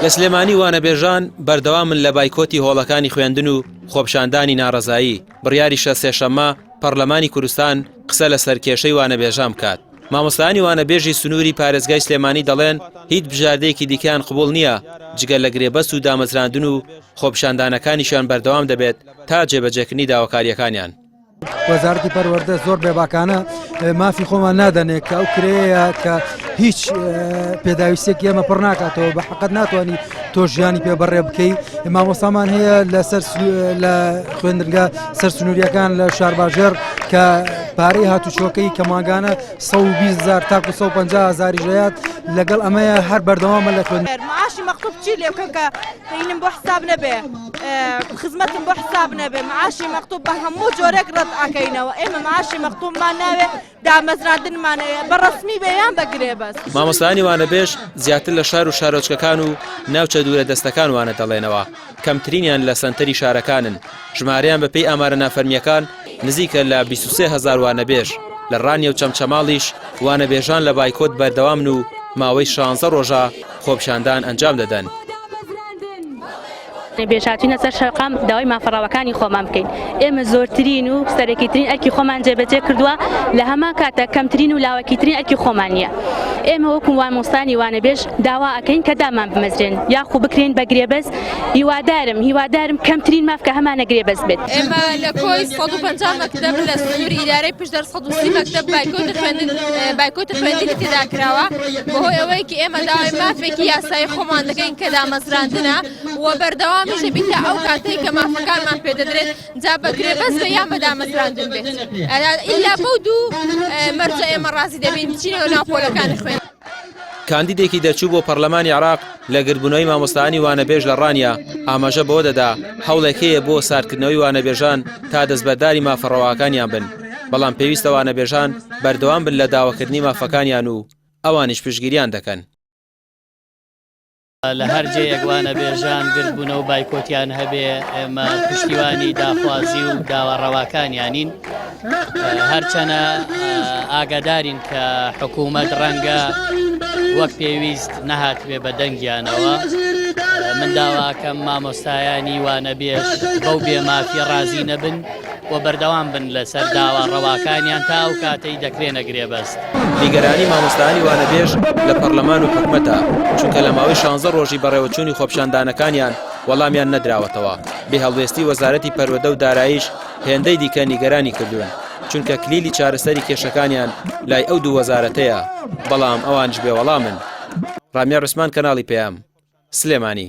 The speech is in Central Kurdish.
لە سلێمانی وانەبێژان بەردەوامن لە بایکۆتی هۆڵەکانی خوێندن و خۆپشاندانی ناڕەزایی. بڕیاریشە سێشەممە پەرلەمانی کوردستان قسە لە سەرکێشەی وانەبێژان بکات. مامۆستایانی وانەبێژی سنووری پارێزگای سلێمانی دەڵێن هیچ بژاردەیەکی دیکەیان قبوڵ نییە جگە لە گرێبەست و دامەزراندن و خۆپشاندانەکانیشان بەردەوام دەبێت تا جێبەجێکردنی داواکاریەکانیان. وەزارەتی پەروەردە زۆر بێباکانە مافی خۆمان نادەنێت کە ئەو کرەیە کە هیچ پێداویستێکی ئێمە پڕ ناکاتەوە بە حەقەت ناتوانانی تۆ ژیانی پێبەڕێ بکەی. مامۆستامان هەیە لە خوێندنگە سەر سنووریەکان لە شارباژێر کە پارەی هاتوچۆکەی کە ماگانە 120,000 تاکو 150,000 ژەیات لەگەڵ ئەمەیە هەر بەردەوامە لە خوێندن. معاشی مەکتوب چی لێ بکەن کە هینم بۆ حساب نەبێ، خزمەتم بۆ حساب نەبێ، معاشی مەکتوب بە هەموو جۆرێک ڕەت ئەکەینەوە. ئێمە معاشی مەکتوبمان ناوێ دامەزراندنمان بە ڕەسمی بێیان بەگرێ بەس. مامۆستایانی وانەبێژ زیاتر لە شار و شارۆچکەکان و ناوچە دوورە دەستەکان وانە دەڵێنەوە. کەمترینیان لە سەنتەری شارەکانن. ژمارەیان بەپێی ئامارە نافەرمیەکان نزیکە لە 23,000 وانەبێژ. لە ڕانیە و چەمچەماڵیش وانەبێژان لە بایکۆت بەردەوامن و ماوەی 16 ڕۆژە خۆپشاندان ئەنجام دەدەن. بێژاتوینە سەر شەقام داوای مافەڕاوەکانی خۆمان بکەین. ئێمە زۆرترین و سەرەکیترین ئەرکی خۆمان جێبەجێ کردووە لە هەما کاتە کەمترین و لاوەکیترین ئەرکی خۆمان نییە. ئێمە وەکو مامۆستانی وانەبێژ داوا ئەکەین کە دامان بمەزرێن یاخو بکرێن بە گرێبەست. هیوادارم کەمترین مافکە هەمانە گرێبەست بێت. ئێمە لە کۆی 150 مەکتەب لە سنووری ئیدارەی پشتدەر 130 مەکتەب بایکۆتە خوێندنی تێدا کراوە بەهۆی ئەوەی کە ئێمە داوای مافێکی یاسایی خۆمان دەکەین کە دامەزراندنە و بەردەوامیشە بیتە ئەو کاتەی کە مافەکانمان پێدەدرێت جا بە گرێبەست بە یان بە دامەزراندن بێت. ئیلا بەو دوو مەرجە ئێمە ڕازی دەبین بچینەوە ناو پۆلەکانی خوێن. کاندیدێکی دەرچوو بۆ پەرلەمانی عێراق لە گرتبوونەوەی مامۆستایانی وانەبێژ لە ڕانیا ئاماژە بۆ دەدا هەوڵێکەیە بۆ ساردکردنەوەی وانەبێژان تا دەستبەرداری مافەڕەواکانیان بن. بەڵام پێویستە وانەبێژان بەردەوام بن لە داواکردنی مافەکانیان و ئەوانیش پشتگیریان دەکەن. لە هەر جێیەک وانەبێژان گرتبوونە و بایکۆتیان هەبێ ئێمە پشتیوانی داخوازی و داوەڕەواکانیانین. هەرچەنە ئاگادارین کە حکوومەت ڕەنگە وەک پێویست نەهات بێ بە دەنگیانەوە. من داواکەم مامۆستایانی وانەبێژ بەو بێمافی ڕازی نەبن و بەردەوام بن لەسەر داوەڕەواکانیان تا ئەو کاتەی دەکرێنە گرێبەست. نیگەرانی مامۆستایانی وانەبێژ لە پەرلەمان و حکومەتە چونکە لە ماوەی 16 ڕۆژی بەڕێوەچوونی خۆپشاندانەکانیان وەڵامیان نەدراوەتەوە. بێهەڵوێستی وەزارەتی پەروەردە و داراییش هێندەی دیکە نیگەرانی کردوون چونکە کلیلی چارەسەری کێشەکانیان لای ئەو دوو وەزارەتەیە بەڵام ئەوانش بێوەڵامن. ڕامیا ڕسمان کەناڵی پێیام سلێمانی.